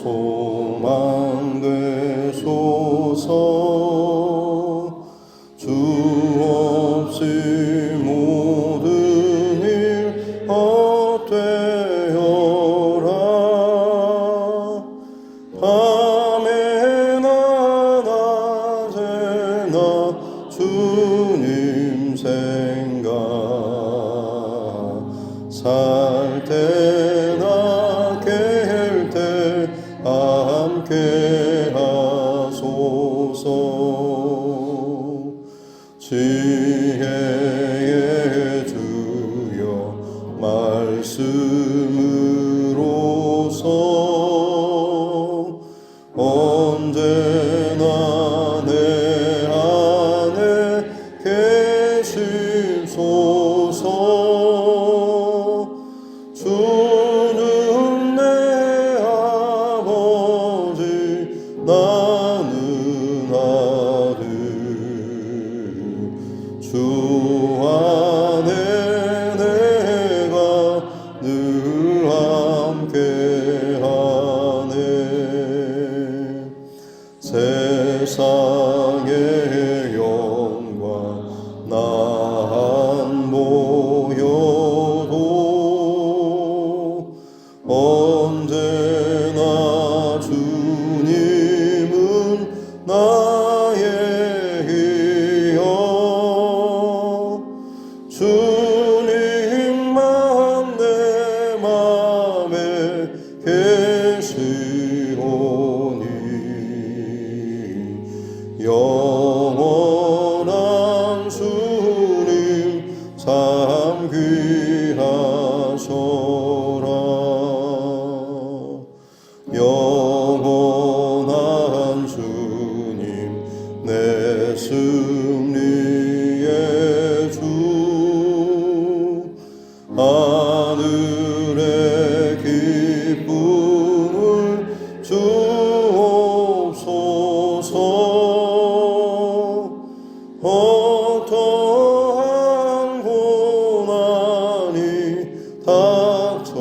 소망 되소서. 주 없이 모든 일 헛되어라. 밤에나 낮에나 주님 생각, 살 때나 깰 때 함께 하소서. 지혜의 주여 말씀으로서 언제나 내 안에 계시소서. 주는 내 아버지, 나는 아들. 주 안에 내가 늘 함께하네. 세상의 영광 나 안 보여도 언제나 주님은 나의 이여. 주님만 내 맘에 계시오니 영원한 주님 참 귀하소라. 영원한 주님 내 승리의 주, 하늘의 기쁨을 주옵소서. 어떠한 고난이 닥쳐와도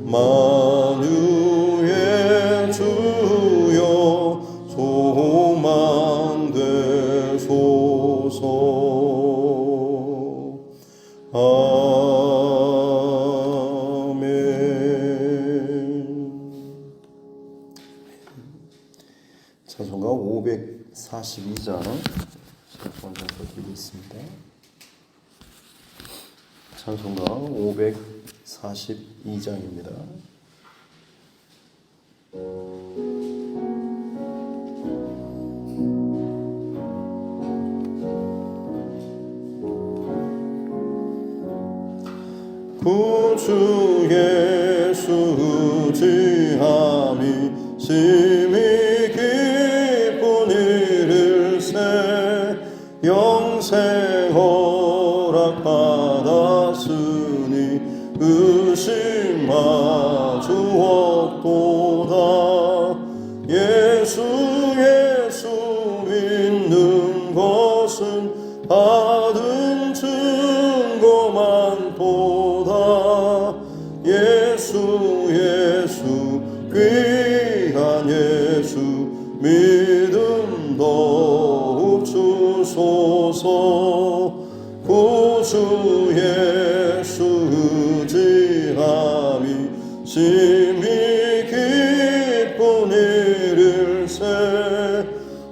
만유의 주여 소망 되소서. 찬송가 542장 먼저 드리겠습니다. 찬송가 542장입니다. 구주 예수 지함이 심히 기쁜 일일세. 영생 허락 받았으니 의심 마주 없도다. 예수 믿는 것은 받은 증거만 보다. 예수 귀한 예수 믿음 더욱 주소서. 구주 예수 의지함이 심히 기쁜 일일세.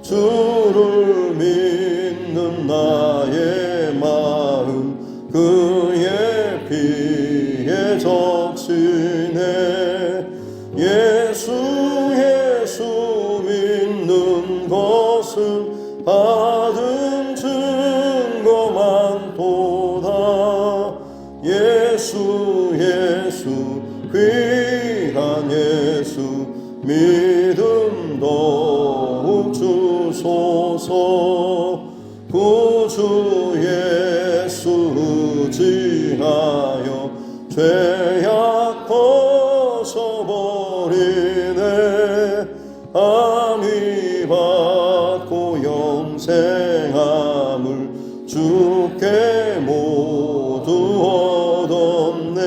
주를 믿는 나의 마음 그의 피에 적시네. 예수 믿는 것은 받은 증거만 보다. 예수 귀한 예수 믿음 더욱 주소서. 구주 예수 의지하여 죄악 벗어버리네. 함이 받고 영생함을 주께 모두 얻었네.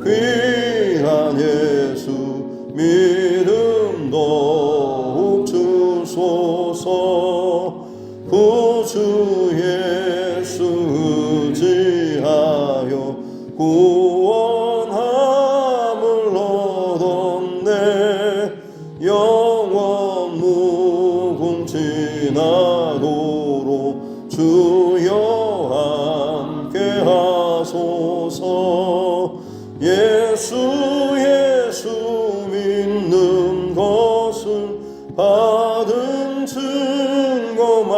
귀한 예수 믿음 더욱 주소서. 구주 예수 의지하여 구원함을 얻었네. 영원 무궁지나도록 주여 함께 하소서. 예수 믿는 것은 받은 증거만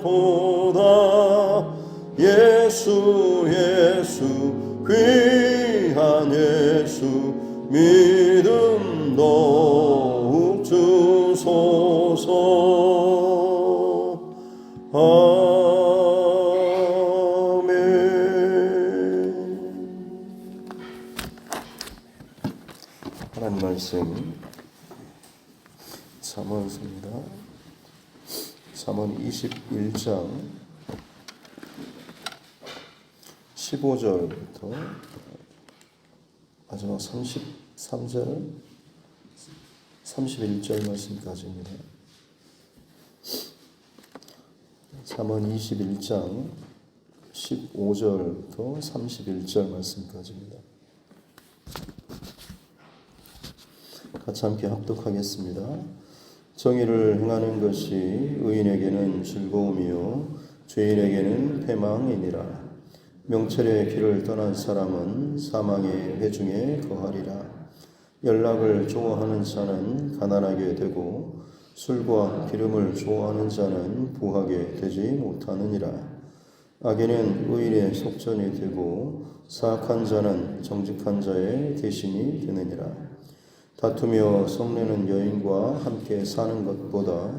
보다. 예수 귀한 예수 믿음 더욱 주소서. 아멘. 하나님 말씀 잠언서입니다. 잠언 21장 15절부터 마지막 33절 31절 말씀까지입니다. 잠언 21장 15절부터 31절 말씀까지입니다. 같이 함께 합독하겠습니다. 정의를 행하는 것이 의인에게는 즐거움이요 죄인에게는 패망이니라. 명철의 길을 떠난 사람은 사망의 회중에 거하리라. 연락을 좋아하는 자는 가난하게 되고 술과 기름을 좋아하는 자는 부하게 되지 못하느니라. 악인은 의인의 속전이 되고 사악한 자는 정직한 자의 대신이 되느니라. 다투며 성내는 여인과 함께 사는 것보다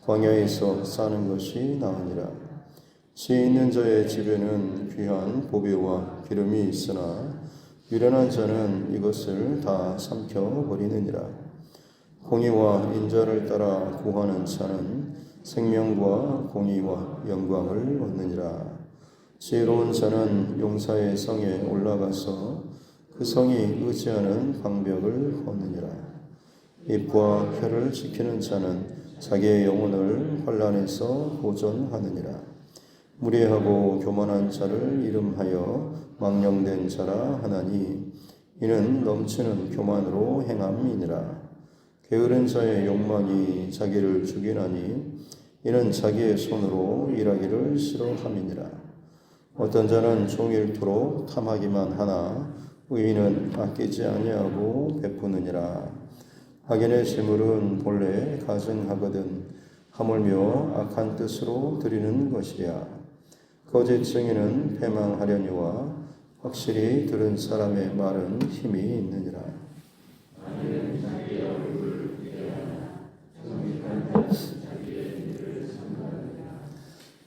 광야에서 사는 것이 나으니라. 지혜 있는 자의 집에는 귀한 보배와 기름이 있으나 미련한 자는 이것을 다 삼켜버리느니라. 공의와 인자를 따라 구하는 자는 생명과 공의와 영광을 얻느니라. 지혜로운 자는 용사의 성에 올라가서 그 성이 의지하는 방벽을 걷느니라. 입과 혀를 지키는 자는 자기의 영혼을 환난에서 보존하느니라. 무례하고 교만한 자를 이름하여 망령된 자라 하나니 이는 넘치는 교만으로 행함이니라. 게으른 자의 욕망이 자기를 죽이나니 이는 자기의 손으로 일하기를 싫어함이니라. 어떤 자는 종일토록 탐하기만 하나 의인은 아끼지 아니하고 베푸느니라. 악인의 재물은 본래 가증하거든 하물며 악한 뜻으로 드리는 것이야. 거짓 증인은 패망하려니와 확실히 들은 사람의 말은 힘이 있느니라.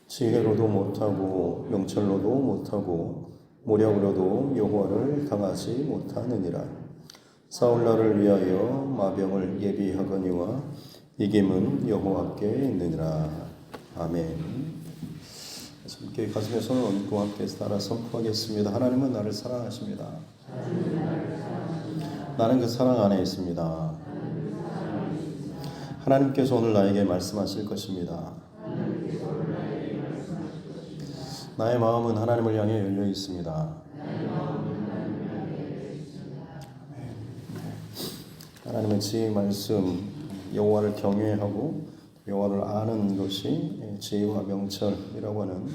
지혜로도 못하고 명철로도 못하고 모략으로도 여호와를 당하지 못하느니라. 사울날을 위하여 마병을 예비하거니와 이김은 여호와께 있느니라. 아멘. 함께 가슴에 손을 얹고 함께 따라 선포하겠습니다. 하나님은 나를 사랑하십니다. 나는 그 사랑 안에 있습니다. 하나님께서 오늘 나에게 말씀하실 것입니다. 나의 마음은 하나님을 향해 열려 있습니다. 하나님의 지혜의 말씀, 여호와를 경외하고 여호와를 아는 것이 지혜와 명철이라고 하는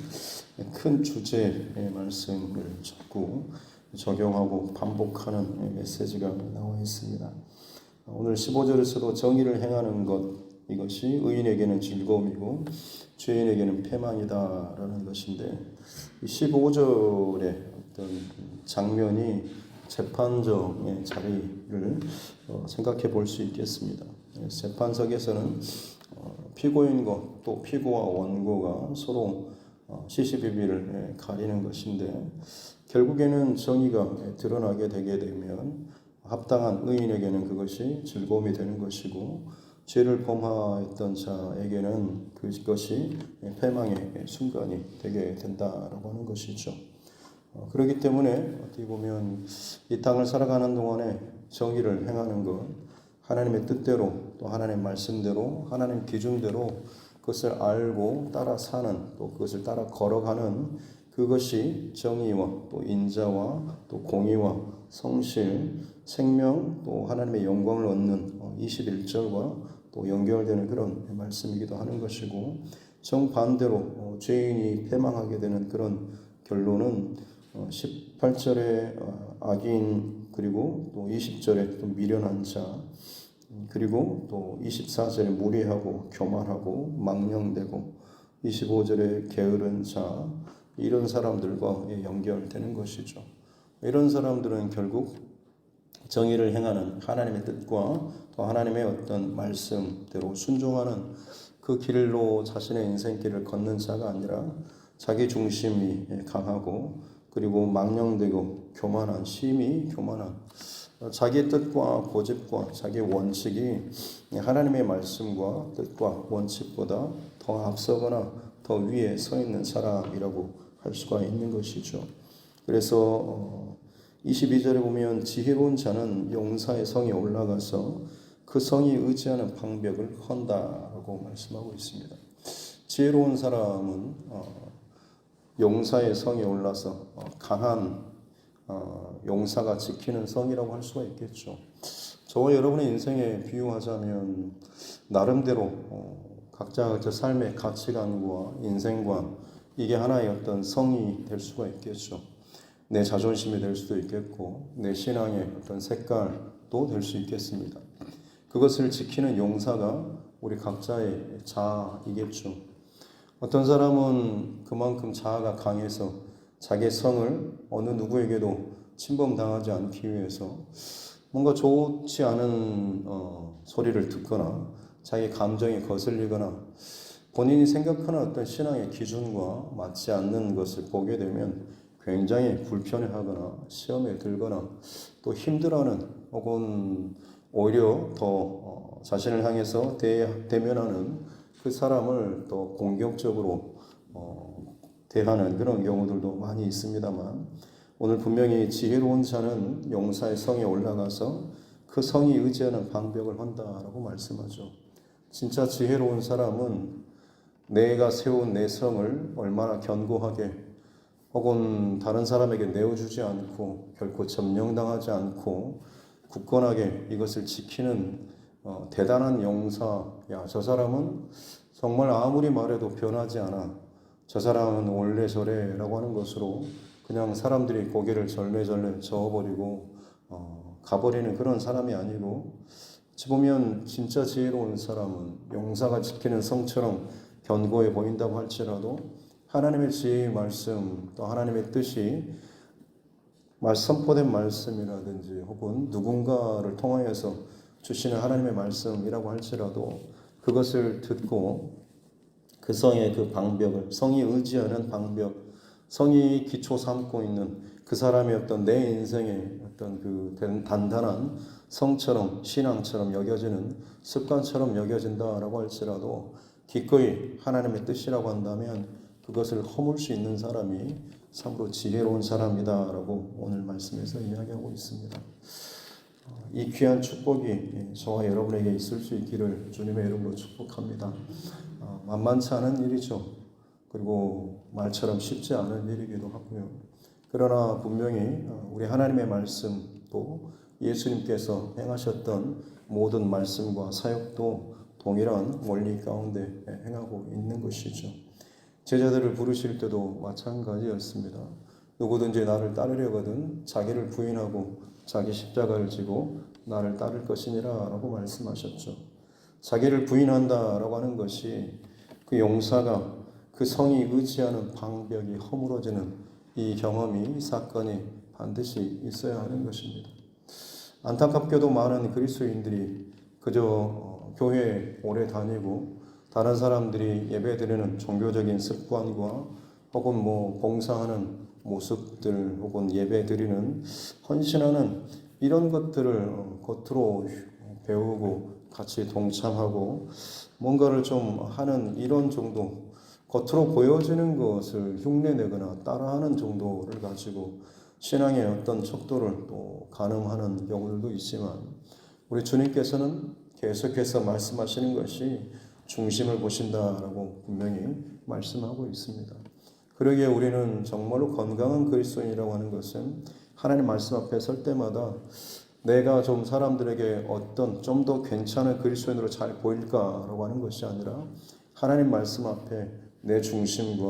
큰 주제의 말씀을 듣고 적용하고 반복하는 메시지가 나와 있습니다. 오늘 15절에서도 정의를 행하는 것, 이것이 의인에게는 즐거움이고 죄인에게는 패망이다라는 것인데, 15절의 어떤 장면이 재판정의 자리를 생각해 볼 수 있겠습니다. 재판석에서는 피고인과 또 피고와 원고가 서로 시시비비를 가리는 것인데, 결국에는 정의가 드러나게 되게 되면 합당한 의인에게는 그것이 즐거움이 되는 것이고, 죄를 범하였던 자에게는 그것이 패망의 순간이 되게 된다라고 하는 것이죠. 그렇기 때문에 어떻게 보면 이 땅을 살아가는 동안에 정의를 행하는 것, 하나님의 뜻대로 또 하나님의 말씀대로 하나님 기준대로 그것을 알고 따라 사는 또 그것을 따라 걸어가는 그것이 정의와 또 인자와 또 공의와 성실, 생명 또 하나님의 영광을 얻는 21절과 또 연결되는 그런 말씀이기도 하는 것이고, 정반대로 죄인이 패망하게 되는 그런 결론은 18절에 악인, 그리고 또 20절에 또 미련한 자, 그리고 또 24절에 무례하고 교만하고 망령되고 25절에 게으른 자, 이런 사람들과 연결되는 것이죠. 이런 사람들은 결국 정의를 행하는 하나님의 뜻과 또 하나님의 어떤 말씀대로 순종하는 그 길로 자신의 인생길을 걷는 자가 아니라 자기 중심이 강하고, 그리고 망령되고 교만한, 심히 교만한, 자기의 뜻과 고집과 자기의 원칙이 하나님의 말씀과 뜻과 원칙보다 더 앞서거나 더 위에 서 있는 사람이라고 할 수가 있는 것이죠. 그래서 22절에 보면 지혜로운 자는 용사의 성에 올라가서 그 성이 의지하는 방벽을 헌다라고 말씀하고 있습니다. 지혜로운 사람은 용사의 성에 올라서 강한 용사가 지키는 성이라고 할 수가 있겠죠. 저와 여러분의 인생에 비유하자면 나름대로 각자 삶의 가치관과 인생관, 이게 하나의 어떤 성이 될 수가 있겠죠. 내 자존심이 될 수도 있겠고 내 신앙의 어떤 색깔도 될 수 있겠습니다. 그것을 지키는 용사가 우리 각자의 자아이겠죠. 어떤 사람은 그만큼 자아가 강해서 자기의 성을 어느 누구에게도 침범당하지 않기 위해서 뭔가 좋지 않은 소리를 듣거나 자기 감정이 거슬리거나 본인이 생각하는 어떤 신앙의 기준과 맞지 않는 것을 보게 되면 굉장히 불편해하거나 시험에 들거나 또 힘들어하는, 혹은 오히려 더 자신을 향해서 대면하는 그 사람을 또 공격적으로 대하는 그런 경우들도 많이 있습니다만, 오늘 분명히 지혜로운 자는 용사의 성에 올라가서 그 성이 의지하는 방벽을 헌다라고 말씀하죠. 진짜 지혜로운 사람은 내가 세운 내 성을 얼마나 견고하게, 혹은 다른 사람에게 내어주지 않고 결코 점령당하지 않고 굳건하게 이것을 지키는 대단한 용사야, 저 사람은 정말 아무리 말해도 변하지 않아, 저 사람은 원래 저래 라고 하는 것으로 그냥 사람들이 고개를 절레절레 저어버리고 가버리는 그런 사람이 아니고, 어찌 보면 진짜 지혜로운 사람은 용사가 지키는 성처럼 견고해 보인다고 할지라도 하나님의 지혜의 말씀, 또 하나님의 뜻이 선포된 말씀이라든지 혹은 누군가를 통하여서 주시는 하나님의 말씀이라고 할지라도 그것을 듣고 그 성의 그 방벽을, 성이 의지하는 방벽, 성이 기초 삼고 있는 그 사람의 어떤 내 인생의 어떤 그 단단한 성처럼, 신앙처럼 여겨지는, 습관처럼 여겨진다라고 할지라도 기꺼이 하나님의 뜻이라고 한다면 그것을 허물 수 있는 사람이 참으로 지혜로운 사람이다라고 오늘 말씀에서 이야기하고 있습니다. 이 귀한 축복이 저와 여러분에게 있을 수 있기를 주님의 이름으로 축복합니다. 만만치 않은 일이죠. 그리고 말처럼 쉽지 않은 일이기도 하고요. 그러나 분명히 우리 하나님의 말씀, 또 예수님께서 행하셨던 모든 말씀과 사역도 동일한 원리 가운데 행하고 있는 것이죠. 제자들을 부르실 때도 마찬가지였습니다. 누구든지 나를 따르려거든 자기를 부인하고 자기 십자가를 지고 나를 따를 것이니라 라고 말씀하셨죠. 자기를 부인한다라고 하는 것이 그 용사가 그 성이 의지하는 방벽이 허물어지는 이 경험이, 이 사건이 반드시 있어야 하는 것입니다. 안타깝게도 많은 그리스도인들이 그저 교회에 오래 다니고 다른 사람들이 예배드리는 종교적인 습관과 혹은 봉사하는 모습들, 혹은 예배드리는 헌신하는 이런 것들을 겉으로 배우고 같이 동참하고 뭔가를 좀 하는 이런 정도, 겉으로 보여지는 것을 흉내내거나 따라하는 정도를 가지고 신앙의 어떤 척도를 또 가늠하는 경우들도 있지만 우리 주님께서는 계속해서 말씀하시는 것이 중심을 보신다라고 분명히 말씀하고 있습니다. 그러기에 우리는 정말로 건강한 그리스도인이라고 하는 것은 하나님 말씀 앞에 설 때마다 내가 좀 사람들에게 어떤 좀 더 괜찮은 그리스도인으로 잘 보일까라고 하는 것이 아니라 하나님 말씀 앞에 내 중심과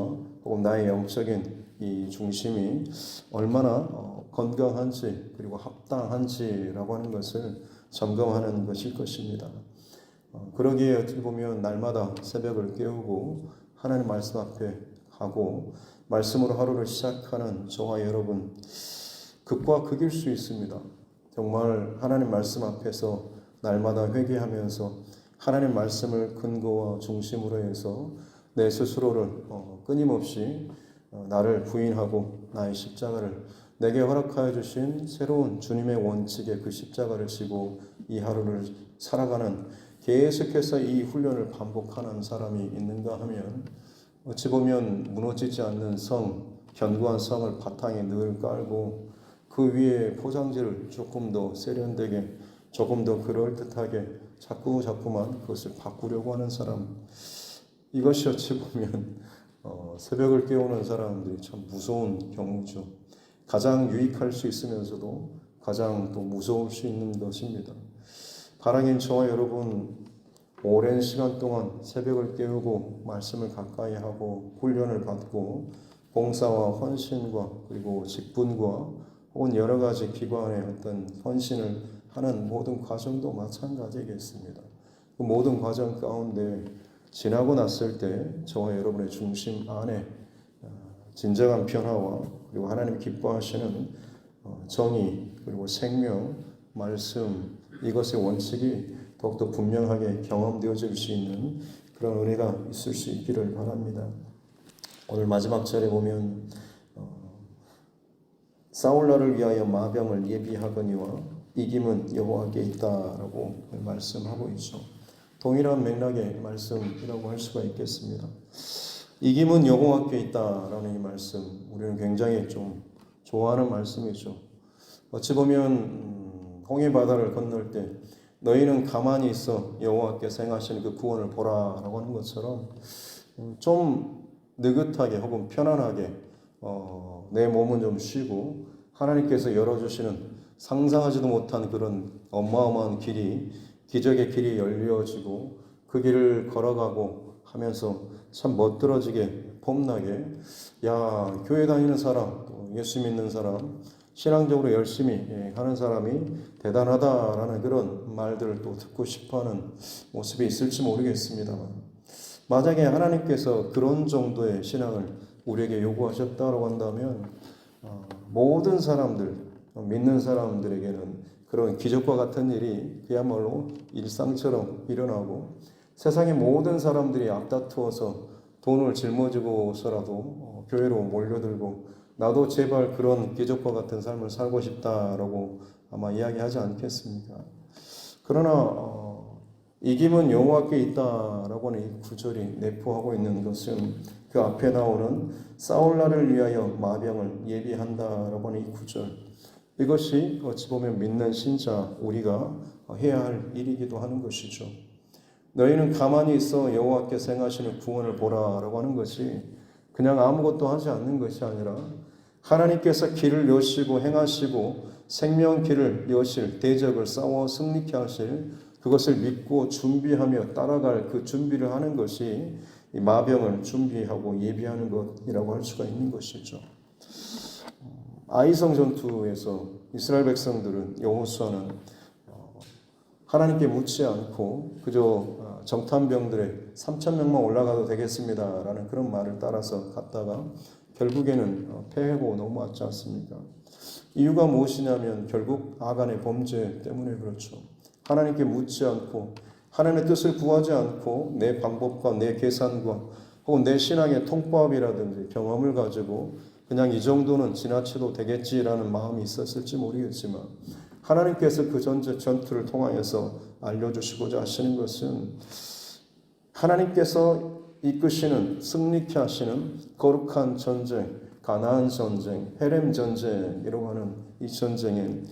혹은 나의 영적인 이 중심이 얼마나 건강한지 그리고 합당한지라고 하는 것을 점검하는 것일 것입니다. 그러기에 어떻게 보면 날마다 새벽을 깨우고 하나님 말씀 앞에 하고 말씀으로 하루를 시작하는 저와 여러분 극과 극일 수 있습니다. 정말 하나님 말씀 앞에서 날마다 회개하면서 하나님 말씀을 근거와 중심으로 해서 내 스스로를 끊임없이 나를 부인하고 나의 십자가를 내게 허락하여 주신 새로운 주님의 원칙의 그 십자가를 지고 이 하루를 살아가는 계속해서 이 훈련을 반복하는 사람이 있는가 하면 어찌 보면 무너지지 않는 성, 견고한 성을 바탕에 늘 깔고 그 위에 포장지를 조금 더 세련되게 조금 더 그럴듯하게 자꾸만 그것을 바꾸려고 하는 사람, 이것이 어찌 보면 새벽을 깨우는 사람들이 참 무서운 경우죠. 가장 유익할 수 있으면서도 가장 또 무서울 수 있는 것입니다. 바라긴 저와 여러분 오랜 시간 동안 새벽을 깨우고 말씀을 가까이 하고 훈련을 받고 봉사와 헌신과 그리고 직분과 혹은 여러 가지 기관의 어떤 헌신을 하는 모든 과정도 마찬가지겠습니다. 그 모든 과정 가운데 지나고 났을 때 저와 여러분의 중심 안에 진정한 변화와 그리고 하나님 기뻐하시는 정의 그리고 생명, 말씀 이것의 원칙이 더욱더 분명하게 경험되어질 수 있는 그런 은혜가 있을 수 있기를 바랍니다. 오늘 마지막 절에 보면 싸울날을 위하여 마병을 예비하거니와 이김은 여호와께 있다라고 말씀하고 있죠. 동일한 맥락의 말씀이라고 할 수가 있겠습니다. 이김은 여호와께 있다라는 이 말씀 우리는 굉장히 좀 좋아하는 말씀이죠. 어찌 보면 홍해 바다를 건널 때 너희는 가만히 있어 여호와께서 행하시는 그 구원을 보라라고 하는 것처럼 좀 느긋하게 혹은 편안하게 내 몸은 좀 쉬고 하나님께서 열어주시는 상상하지도 못한 그런 어마어마한 길이 기적의 길이 열려지고 그 길을 걸어가고 하면서 참 멋들어지게 폼나게 야 교회 다니는 사람 예수 믿는 사람 신앙적으로 열심히 하는 사람이 대단하다라는 그런 말들을 또 듣고 싶어하는 모습이 있을지 모르겠습니다만 만약에 하나님께서 그런 정도의 신앙을 우리에게 요구하셨다고 한다면 모든 사람들 믿는 사람들에게는 그런 기적과 같은 일이 그야말로 일상처럼 일어나고 세상의 모든 사람들이 앞다투어서 돈을 짊어지고서라도 교회로 몰려들고 나도 제발 그런 기적과 같은 삶을 살고 싶다라고 아마 이야기하지 않겠습니까? 그러나 이김은 여호와께 있다라고 하는 이 구절이 내포하고 있는 것은 그 앞에 나오는 싸울 날을 위하여 마병을 예비한다라고 하는 이 구절 이것이 어찌 보면 믿는 신자 우리가 해야 할 일이기도 하는 것이죠. 너희는 가만히 있어 여호와께서 행하시는 구원을 보라라고 하는 것이 그냥 아무것도 하지 않는 것이 아니라 하나님께서 길을 여시고 행하시고 생명길을 여실 대적을 싸워 승리케 하실 그것을 믿고 준비하며 따라갈 그 준비를 하는 것이 이 마병을 준비하고 예비하는 것이라고 할 수가 있는 것이죠. 아이성 전투에서 이스라엘 백성들은 여호수아는 하나님께 묻지 않고 그저 정탐병들의 3,000명만 올라가도 되겠습니다라는 그런 말을 따라서 갔다가 결국에는 패하고 넘어왔지 않습니까? 이유가 무엇이냐면 결국 아간의 범죄 때문에 그렇죠. 하나님께 묻지 않고 하나님의 뜻을 구하지 않고 내 방법과 내 계산과 혹은 내 신앙의 통법이라든지 경험을 가지고 그냥 이 정도는 지나쳐도 되겠지라는 마음이 있었을지 모르겠지만 하나님께서 그 전투를 통하여서 알려주시고자 하시는 것은 하나님께서 이끄시는, 승리케 하시는 거룩한 전쟁, 가나안 전쟁, 헤렘 전쟁이라고 하는 이 전쟁에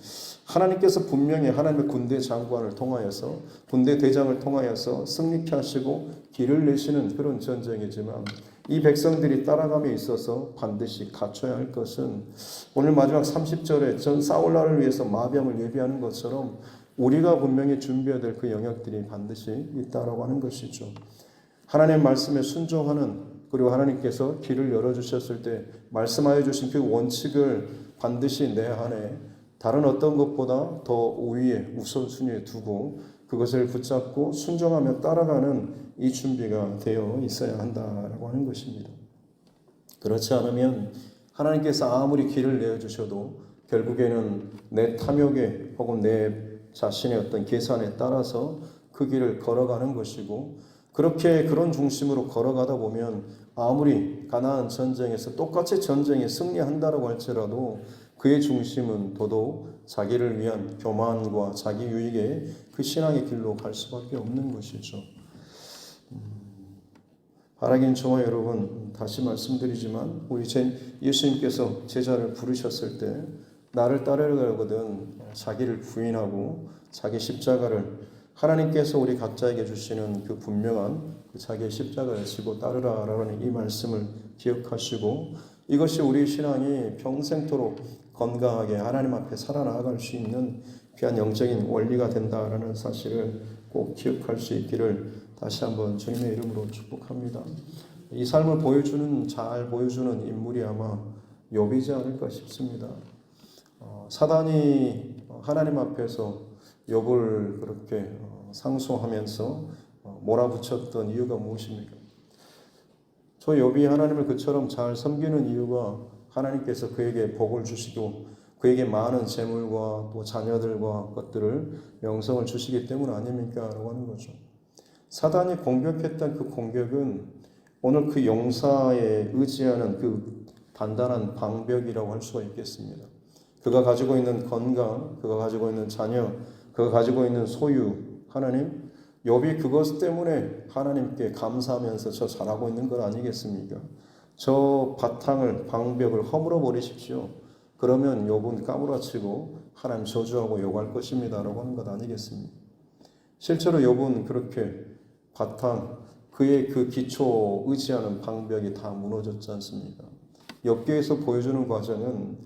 하나님께서 분명히 하나님의 군대 장관을 통하여서, 군대 대장을 통하여서 승리케 하시고 길을 내시는 그런 전쟁이지만, 이 백성들이 따라감에 있어서 반드시 갖춰야 할 것은 오늘 마지막 30절에 전 사울나를 위해서 마병을 예비하는 것처럼 우리가 분명히 준비해야 될 그 영역들이 반드시 있다라고 하는 것이죠. 하나님의 말씀에 순종하는, 그리고 하나님께서 길을 열어주셨을 때 말씀하여 주신 그 원칙을 반드시 내 안에 다른 어떤 것보다 더 우위에, 우선순위에 두고 그것을 붙잡고 순종하며 따라가는 이 준비가 되어 있어야 한다라고 하는 것입니다. 그렇지 않으면 하나님께서 아무리 길을 내어주셔도 결국에는 내 탐욕에 혹은 내 자신의 어떤 계산에 따라서 그 길을 걸어가는 것이고, 그렇게 그런 중심으로 걸어가다 보면 아무리 가나안 전쟁에서 똑같이 전쟁에 승리한다라고 할지라도 그의 중심은 더더욱 자기를 위한 교만과 자기 유익의 그 신앙의 길로 갈 수밖에 없는 것이죠. 바라긴 저와 여러분, 다시 말씀드리지만 우리 예수님께서 제자를 부르셨을 때 나를 따르려거든 자기를 부인하고 자기 십자가를, 하나님께서 우리 각자에게 주시는 그 분명한 자기의 십자가를 지고 따르라라는 이 말씀을 기억하시고, 이것이 우리 신앙이 평생토록 건강하게 하나님 앞에 살아나갈 수 있는 귀한 영적인 원리가 된다라는 사실을 꼭 기억할 수 있기를 다시 한번 주님의 이름으로 축복합니다. 이 삶을 잘 보여주는 인물이 아마 욥이지 않을까 싶습니다. 사단이 하나님 앞에서 욥을 그렇게 상소하면서 몰아붙였던 이유가 무엇입니까? 저 욥이 하나님을 그처럼 잘 섬기는 이유가 하나님께서 그에게 복을 주시고 그에게 많은 재물과 또 자녀들과 것들을 명성을 주시기 때문 아닙니까? 라고 하는 거죠. 사단이 공격했던 그 공격은 오늘 그 용사에 의지하는 그 단단한 방벽이라고 할 수가 있겠습니다. 그가 가지고 있는 건강, 그가 가지고 있는 자녀, 그가 가지고 있는 소유, 하나님, 욥이 그것 때문에 하나님께 감사하면서 저 잘하고 있는 것 아니겠습니까? 저 바탕을, 방벽을 허물어 버리십시오. 그러면 욥은 까무라치고 하나님 저주하고 욕할 것입니다 라고 하는 것 아니겠습니까? 실제로 욥은 그렇게 바탕, 그의 그 기초 의지하는 방벽이 다 무너졌지 않습니까? 욥기에서 보여주는 과정은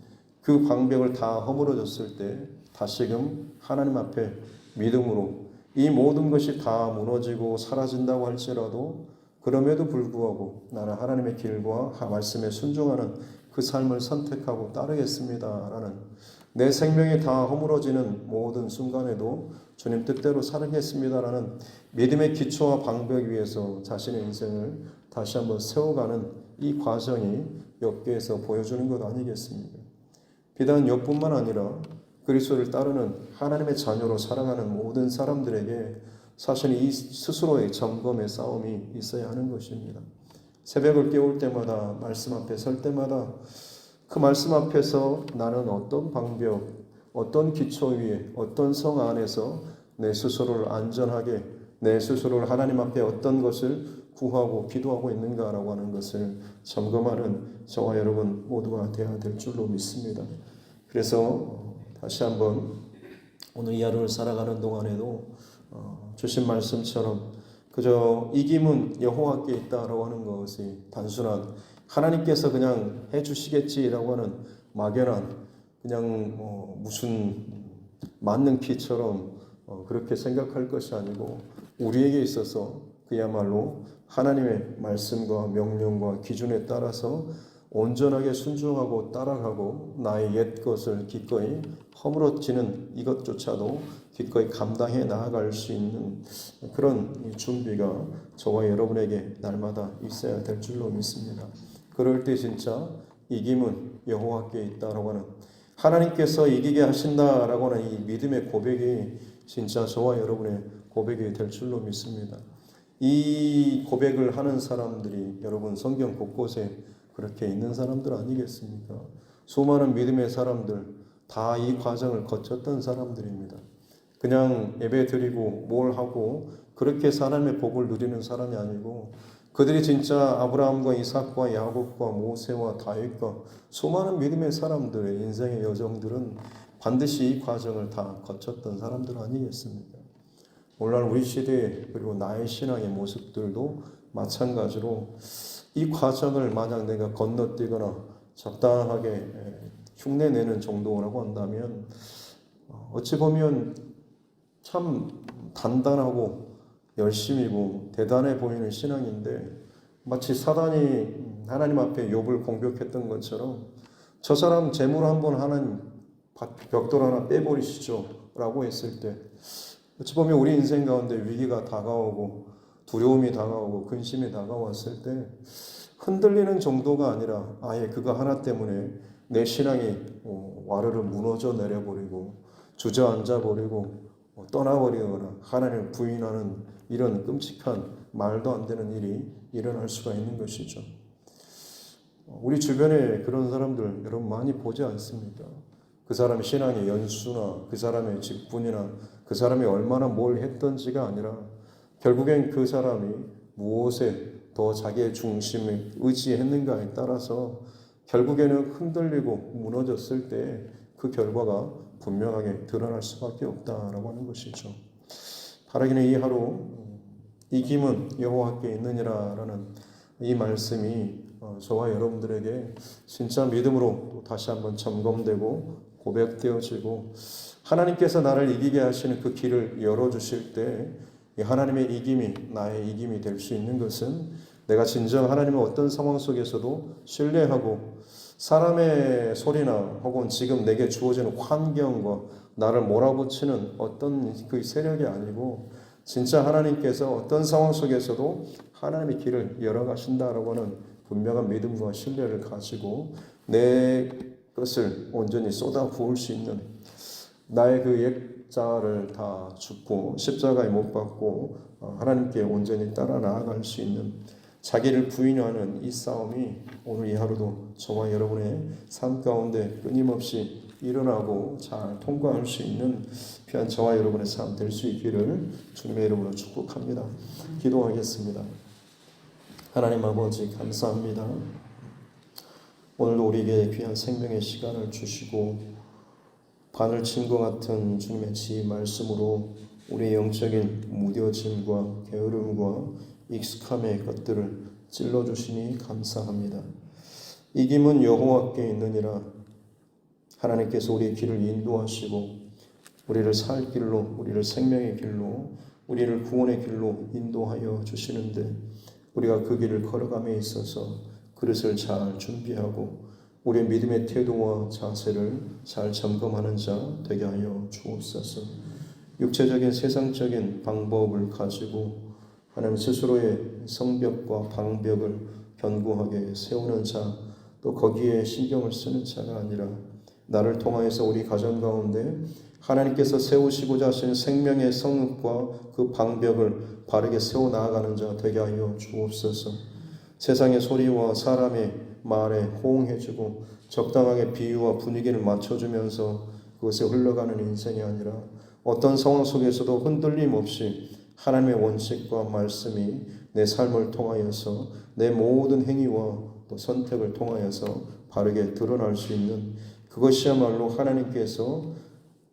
그 방벽을 다 허물어졌을 때 다시금 하나님 앞에 믿음으로 이 모든 것이 다 무너지고 사라진다고 할지라도 그럼에도 불구하고 나는 하나님의 길과 말씀에 순종하는 그 삶을 선택하고 따르겠습니다 라는, 내 생명이 다 허물어지는 모든 순간에도 주님 뜻대로 살겠습니다 라는 믿음의 기초와 방벽 위에서 자신의 인생을 다시 한번 세워가는 이 과정이 욥기에서 보여주는 것 아니겠습니까? 비단 욥뿐만 아니라 그리스도를 따르는 하나님의 자녀로 살아가는 모든 사람들에게 사실 이 스스로의 점검의 싸움이 있어야 하는 것입니다. 새벽을 깨울 때마다, 말씀 앞에 설 때마다 그 말씀 앞에서 나는 어떤 방벽, 어떤 기초 위에, 어떤 성 안에서 내 스스로를 안전하게, 내 스스로를 하나님 앞에 어떤 것을 구하고 기도하고 있는가라고 하는 것을 점검하는 저와 여러분 모두가 되어야 될 줄로 믿습니다. 그래서 다시 한번 오늘 이 하루를 살아가는 동안에도 주신 말씀처럼 그저 이김은 여호와께 있다라고 하는 것이 단순한 하나님께서 그냥 해주시겠지라고 하는 막연한 그냥 무슨 맞는 피처럼 그렇게 생각할 것이 아니고, 우리에게 있어서 그야말로 하나님의 말씀과 명령과 기준에 따라서 온전하게 순종하고 따라가고 나의 옛 것을 기꺼이 허물어지는 이것조차도 기꺼이 감당해 나아갈 수 있는 그런 준비가 저와 여러분에게 날마다 있어야 될 줄로 믿습니다. 그럴 때 진짜 이김은 여호와께 있다라고 하는, 하나님께서 이기게 하신다라고 하는 이 믿음의 고백이 진짜 저와 여러분의 고백이 될 줄로 믿습니다. 이 고백을 하는 사람들이 여러분 성경 곳곳에 그렇게 있는 사람들 아니겠습니까? 수많은 믿음의 사람들 다 이 과정을 거쳤던 사람들입니다. 그냥 예배 드리고 뭘 하고 그렇게 하나님의 복을 누리는 사람이 아니고 그들이 진짜 아브라함과 이삭과 야곱과 모세와 다윗과 수많은 믿음의 사람들의 인생의 여정들은 반드시 이 과정을 다 거쳤던 사람들 아니겠습니까? 오늘날 우리 시대 그리고 나의 신앙의 모습들도 마찬가지로 이 과정을 만약 내가 건너뛰거나 적당하게 흉내내는 정도라고 한다면 어찌 보면 참 단단하고 열심이고 대단해 보이는 신앙인데 마치 사단이 하나님 앞에 욥을 공격했던 것처럼 저 사람 재물 한번 하는 벽돌 하나 빼버리시죠 라고 했을 때 어찌 보면 우리 인생 가운데 위기가 다가오고 두려움이 다가오고 근심이 다가왔을 때 흔들리는 정도가 아니라 아예 그거 하나 때문에 내 신앙이 와르르 무너져 내려버리고 주저앉아 버리고 떠나버리거나 하나님을 부인하는 이런 끔찍한 말도 안 되는 일이 일어날 수가 있는 것이죠. 우리 주변에 그런 사람들 여러분 많이 보지 않습니까? 그 사람의 신앙의 연수나 그 사람의 직분이나 그 사람이 얼마나 뭘 했던지가 아니라 결국엔 그 사람이 무엇에 더 자기의 중심을 의지했는가에 따라서 결국에는 흔들리고 무너졌을 때 그 결과가 분명하게 드러날 수밖에 없다라고 하는 것이죠. 바라기는 이 하루 이김은 여호와께 있느니라라는 이 말씀이 저와 여러분들에게 진짜 믿음으로 또 다시 한번 점검되고 고백되어지고 하나님께서 나를 이기게 하시는 그 길을 열어주실 때 하나님의 이김이 나의 이김이 될 수 있는 것은 내가 진정 하나님의 어떤 상황 속에서도 신뢰하고 사람의 소리나 혹은 지금 내게 주어지는 환경과 나를 몰아붙이는 어떤 그 세력이 아니고 진짜 하나님께서 어떤 상황 속에서도 하나님의 길을 열어가신다라고 하는 분명한 믿음과 신뢰를 가지고 내 것을 온전히 쏟아 부을 수 있는 나의 그 옛자를 다 죽고 십자가에 못 박고 하나님께 온전히 따라 나아갈 수 있는 자기를 부인하는 이 싸움이 오늘 이 하루도 저와 여러분의 삶 가운데 끊임없이 일어나고 잘 통과할 수 있는 귀한 저와 여러분의 삶 될 수 있기를 주님의 이름으로 축복합니다. 기도하겠습니다. 하나님 아버지 감사합니다. 오늘도 우리에게 귀한 생명의 시간을 주시고 바늘 친 것 같은 주님의 지혜 말씀으로 우리의 영적인 무뎌짐과 게으름과 익숙함의 것들을 찔러주시니 감사합니다. 이김은 여호와께 있느니라. 하나님께서 우리의 길을 인도하시고 우리를 살 길로, 우리를 생명의 길로, 우리를 구원의 길로 인도하여 주시는데 우리가 그 길을 걸어감에 있어서 그릇을 잘 준비하고 우리의 믿음의 태도와 자세를 잘 점검하는 자 되게 하여 주옵소서. 육체적인 세상적인 방법을 가지고 하나님 스스로의 성벽과 방벽을 견고하게 세우는 자, 또 거기에 신경을 쓰는 자가 아니라 나를 통하여서 우리 가정 가운데 하나님께서 세우시고자 하시는 생명의 성읍과 그 방벽을 바르게 세워 나아가는 자 되게 하여 주옵소서. 세상의 소리와 사람의 말에 호응해주고 적당하게 비유와 분위기를 맞춰주면서 그것에 흘러가는 인생이 아니라 어떤 상황 속에서도 흔들림 없이 하나님의 원칙과 말씀이 내 삶을 통하여서 내 모든 행위와 또 선택을 통하여서 바르게 드러날 수 있는 그것이야말로 하나님께서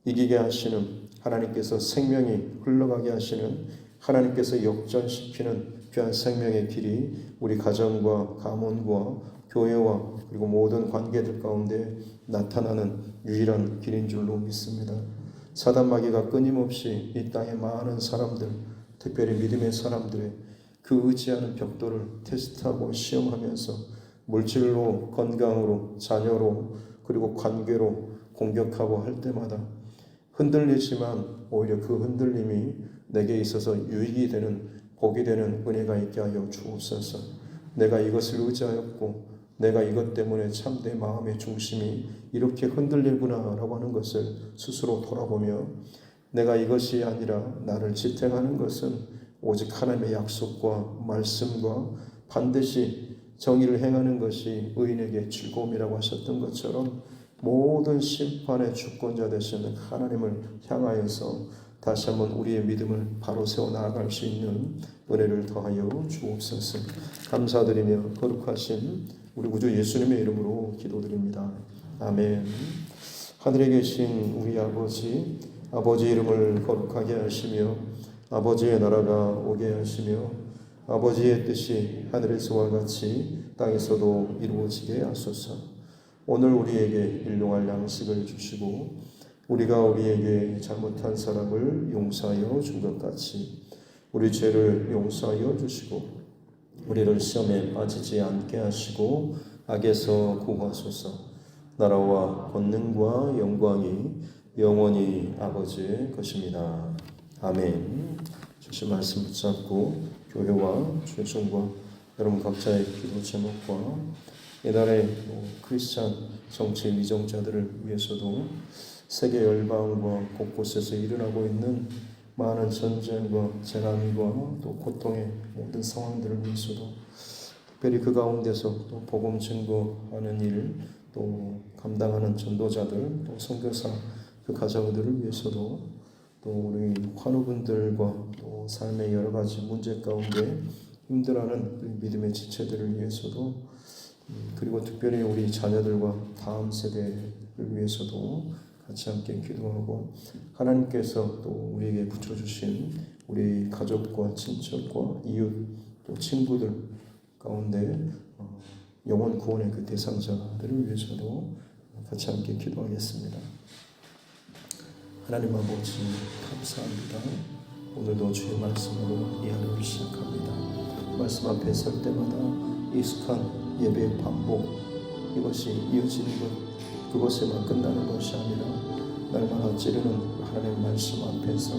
이기게 하시는, 하나님께서 생명이 흘러가게 하시는, 하나님께서 역전시키는 귀한 생명의 길이 우리 가정과 가문과 교회와 그리고 모든 관계들 가운데 나타나는 유일한 길인 줄로 믿습니다. 사단마귀가 끊임없이 이 땅의 많은 사람들, 특별히 믿음의 사람들의 그 의지하는 벽돌을 테스트하고 시험하면서 물질로, 건강으로, 자녀로, 그리고 관계로 공격하고 할 때마다 흔들리지만 오히려 그 흔들림이 내게 있어서 유익이 되는, 복이 되는 은혜가 있게 하여 주옵소서. 내가 이것을 의지하였고 내가 이것 때문에 참 내 마음의 중심이 이렇게 흔들리구나 라고 하는 것을 스스로 돌아보며 내가 이것이 아니라 나를 지탱하는 것은 오직 하나님의 약속과 말씀과 반드시 정의를 행하는 것이 의인에게 즐거움이라고 하셨던 것처럼 모든 심판의 주권자 되시는 하나님을 향하여서 다시 한번 우리의 믿음을 바로 세워 나아갈 수 있는 은혜를 더하여 주옵소서. 감사드리며 거룩하신 우리 구주 예수님의 이름으로 기도드립니다. 아멘. 하늘에 계신 우리 아버지, 아버지 이름을 거룩하게 하시며 아버지의 나라가 오게 하시며 아버지의 뜻이 하늘에서와 같이 땅에서도 이루어지게 하소서. 오늘 우리에게 일용할 양식을 주시고 우리가 우리에게 잘못한 사람을 용서하여 준 것 같이 우리 죄를 용서하여 주시고 우리를 시험에 빠지지 않게 하시고 악에서 구하소서. 나라와 권능과 영광이 영원히 아버지의 것입니다. 아멘. 주신 말씀 붙잡고 교회와 최종과 여러분 각자의 기도 제목과 이날의 크리스찬 정치 미정자들을 위해서도 세계 열방과 곳곳에서 일어나고 있는 많은 전쟁과 재난과 또 고통의 모든 상황들을 위해서도 특별히 그 가운데서 또 복음 증거하는 일, 또 감당하는 전도자들, 또 선교사 그 가정들을 위해서도 또 우리 환우분들과 또 삶의 여러 가지 문제 가운데 힘들어하는 믿음의 지체들을 위해서도 그리고 특별히 우리 자녀들과 다음 세대를 위해서도 같이 함께 기도하고 하나님께서 또 우리에게 붙여주신 우리 가족과 친척과 이웃 또 친구들 가운데 영혼 구원의 그 대상자들을 위해서도 같이 함께 기도하겠습니다. 하나님 아버지 감사합니다. 오늘도 주의 말씀으로 이 하루를 시작합니다. 말씀 앞에 설 때마다 익숙한 예배의 반복 이것이 이어지는 것 그것에만 끝나는 것이 아니라 날마다 찌르는 하나님의 말씀 앞에서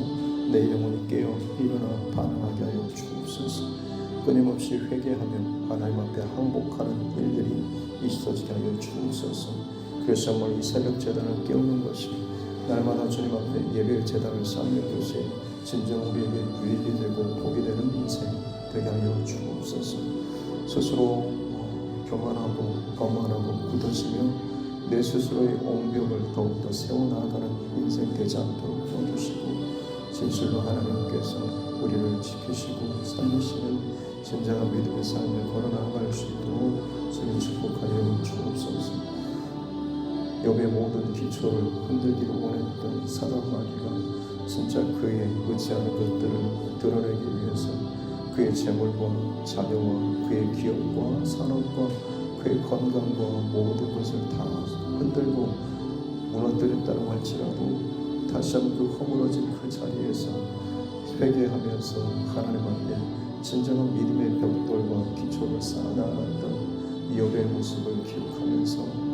내 영혼이 깨어 일어나 반응하게 하여 주옵소서. 끊임없이 회개하며 하나님 앞에 항복하는 일들이 있어지게 하여 주옵소서. 그래서 정말 이 새벽 제단을 깨우는 것이 날마다 주님 앞에 예배의 제단을 쌓는 것이 진정 우리에게 유익이 되고 복이 되는 인생 되게 하여 주옵소서. 스스로 교만하고 거만하고 굳어지며 내 스스로의 옹벽을 더욱더 세워나가는 인생 되지 않도록 도와주시고 진실로 하나님께서 우리를 지키시고 살리시는 진정한 믿음의 삶을 걸어나갈 수 있도록 주님 축복하여 주옵소서. 욥의 모든 기초를 흔들기를 원했던 사단마귀가 진짜 그의 의지하는 것들을 드러내기 위해서 그의 재물과 자녀와 그의 기업과 산업과 그의 건강과 모든 것을 다 흔들고 무너뜨렸다고 할지라도 다시 한번 그 허물어진 그 자리에서 회개하면서 하나님 앞에 진정한 믿음의 벽돌과 기초를 쌓아나갔던 이욥의 모습을 기억하면서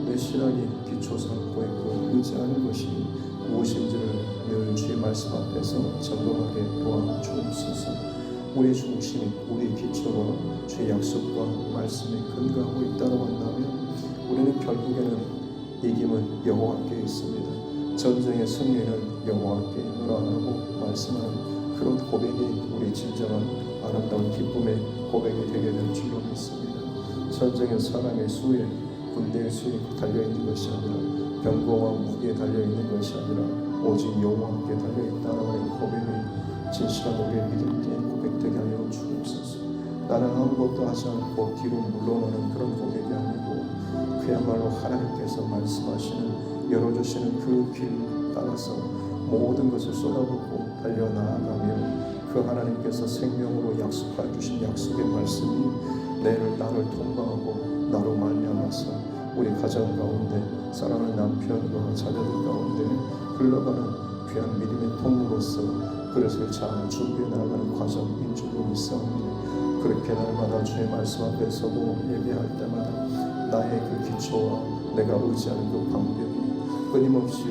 내 신앙이 기초 삼고 있고 의지하는 것이 무엇인지를 늘 주의 말씀 앞에서 점검하게 도와주옵소서. 우리 중심이 우리 기초가 주의 약속과 말씀에 근거하고 있다고 한다면 우리는 결국에는 이김은 여호와께 있습니다. 전쟁의 승리는 여호와께 있노라고 말씀하는 그런 고백이 우리 진정한 아름다운 기쁨의 고백이 되게 될 줄로 믿습니다. 전쟁의 사람의 수에 군대의 수에 달려있는 것이 아니라 병거와 무기에 달려있는 것이 아니라 오직 여호와께 달려있다는 고백이 진실한 우리의 믿음의 고백되게 하여 주옵소서. 나는 아무것도 하지 않고 뒤로 물러나는 그런 고백이 아니고 그야말로 하나님께서 말씀하시는 열어주시는 그 길 따라서 모든 것을 쏟아붓고 달려나아가며 그 하나님께서 생명으로 약속해 주신 약속의 말씀이 나를 통과하고 나로 말미암아서 우리 가정 가운데 사랑하는 남편과 자녀들 가운데 흘러가는 귀한 믿음의 통로로서 그릇을 잘 준비해 나가는 과정인 줄로 믿사오니 그렇게 날마다 주의 말씀 앞에 서고 예배할 때마다 나의 그 기초와 내가 의지하는 그 방벽이 끊임없이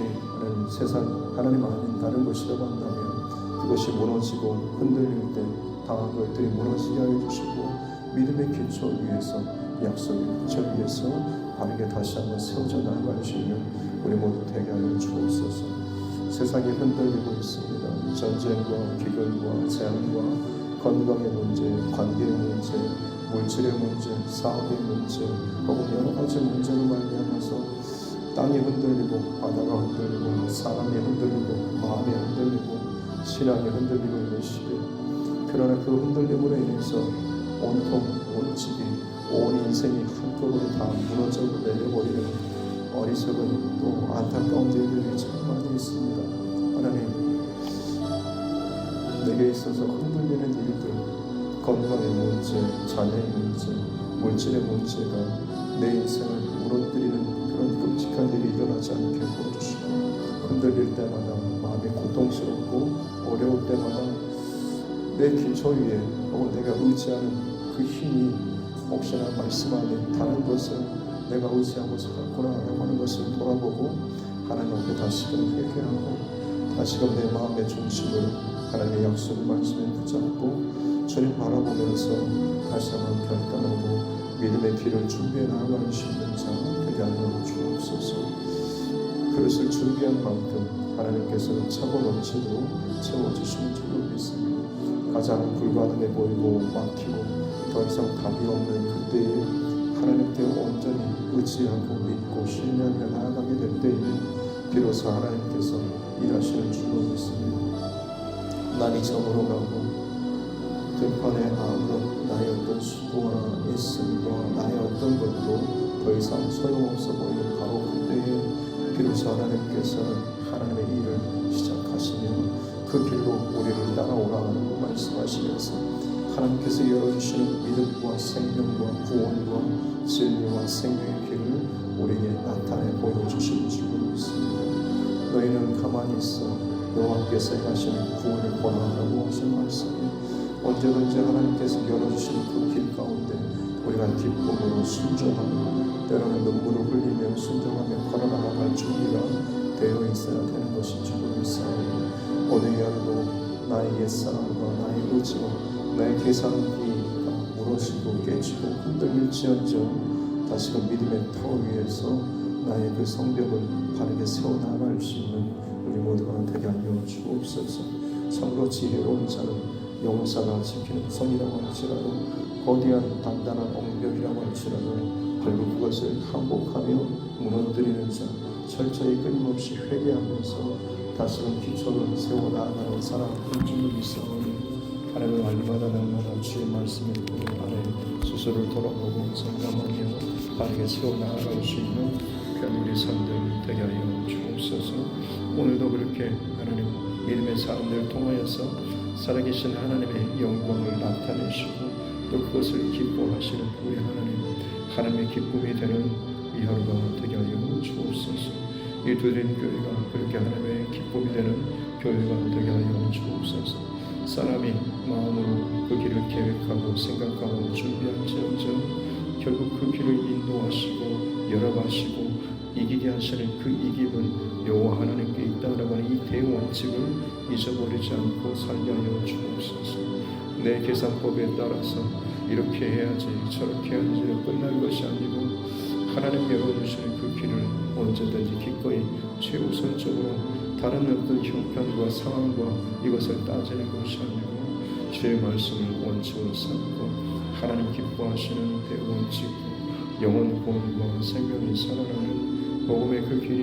세상 하나님 아닌 다른 것이라고 한다면 그것이 무너지고 흔들릴 때 당한 것들이 무너지게 하여 주시고 믿음의 기초 위에서 약속의 기초 위에서 바르게 다시 한번 세워져 나아갈 수 있는 우리 모두 되게 하여 주옵소서. 세상이 흔들리고 있습니다. 전쟁과 비극과 재난과 건강의 문제, 관계의 문제, 물질의 문제, 사업의 문제 혹은 여러 가지 문제로 말미암아서 땅이 흔들리고 바다가 흔들리고 사람이 흔들리고 마음이 흔들리고 신앙이 흔들리고 있는 시대, 그러나 그 흔들림으로 인해서 온통 온 집이 온 인생이 한꺼번에 다 무너져 내려버리는 어리석은 또 안타까운 일들이 참 많이 있습니다. 하나님, 내게 있어서 흔들리는 일들, 건강의 문제, 자녀의 문제, 물질의 문제가 내 인생을 무너뜨리는 그런 끔찍한 일이 일어나지 않게 도와주시고, 흔들릴 때마다 마음이 고통스럽고 어려울 때마다 내 기초 위에 혹은 내가 의지하는 그 힘이 혹시나 말씀 안에 다른 것을 내가 의지하고 있었구나 하는 것을 돌아보고 하나님 앞에 다시금 회개하고 다시금 내 마음의 중심을 하나님의 약속 말씀에 붙잡고 주님 바라보면서 다시 한번 결단하고 믿음의 길을 준비해 나아갈 수 있는 자 되게 하여 주옵소서. 그릇을 준비한 만큼 하나님께서는 차고 넘치도록 채워주시는 줄로 믿습니다. 가장 불가능해 보이고 막히고 더 이상 답이 없는 그때에 하나님께 온전히 의지하고 믿고 신뢰하며 나아가게 될 때에 비로소 하나님께서 일하시는 줄로 믿습니다. 날이 저물어 가고 들판에 아무런 나의 어떤 수고와 애씀과 나의 어떤 것도 더 이상 소용없어 보이는 바로 그때에 비로소 하나님께서는 하나님의 일을 시작하시며 그 길로 우리를 따라오라고 말씀하시면서 하나님께서 열어주시는 믿음과 생명과 구원과 진리와 생명의 길을 우리에게 나타내 보여주실 줄로 믿습니다. 너희는 가만히 있어 여호와께서 하시는 구원을 보라라고 하신 말씀이 언제든지 하나님께서 열어주시는 그 길 가운데 우리가 기쁨으로 순종하며 때로는 눈물을 흘리며 순종하며 걸어나갈 준비가 되어 있어야 되는 것인 줄로 믿사오니 오늘 이 하루도 나의 옛사람과 나의 의지와 나의 계산기가 무너지고 깨지고 흔들릴지언정 다시금 믿음의 터 위에서 나의 그 성벽을 바르게 세워나갈 수 있는 우리 모두가 되게 하여 주옵소서. 참으로 지혜로운 자는 용사가 지키는 성이라고 할지라도 거대한 단단한 엉벽이라고 할지라도 결국 그것을 항복하며 무너뜨리는 자, 철저히 끊임없이 회개하면서 다시금 기초를 세워나가는 사람인 줄로 믿사오니 하나님을 날마다 날마다 주의 말씀에 아래 스스로를 돌아보고 생각하며 바르게 세워나갈 수 있는 그런 우리 사람들 되게 하여 주옵소서. 오늘도 그렇게 하나님 믿음의 사람들을 통하여서 살아계신 하나님의 영광을 나타내시고 또 그것을 기뻐하시는 우리 하나님의 기쁨이 되는 이 하루가 되게 하여 주옵소서. 이 두드린 교회가 그렇게 하나님의 기쁨이 되는 교회가 되게 하여 주옵소서. 사람이 마음으로 그 길을 계획하고 생각하고 준비할지언정 결국 그 길을 인도하시고 열어가시고 이기게 하시는 그 이김은 여호와 하나님께 있다라고 하는 이 대원칙을 잊어버리지 않고 살게 하여 주옵소서. 내 계산법에 따라서 이렇게 해야지 저렇게 해야지 끝날 것이 아니고 하나님 열어주시는 그 길을 언제든지 기꺼이 최우선적으로 다른 어떤 형편과 상황과 이것을 따지는 것이 아니고 주의 말씀을 원칙으로 삼고 하나님 기뻐하시는 대원칙 영원 구원과 생명이 살아나는 복음의 그 길이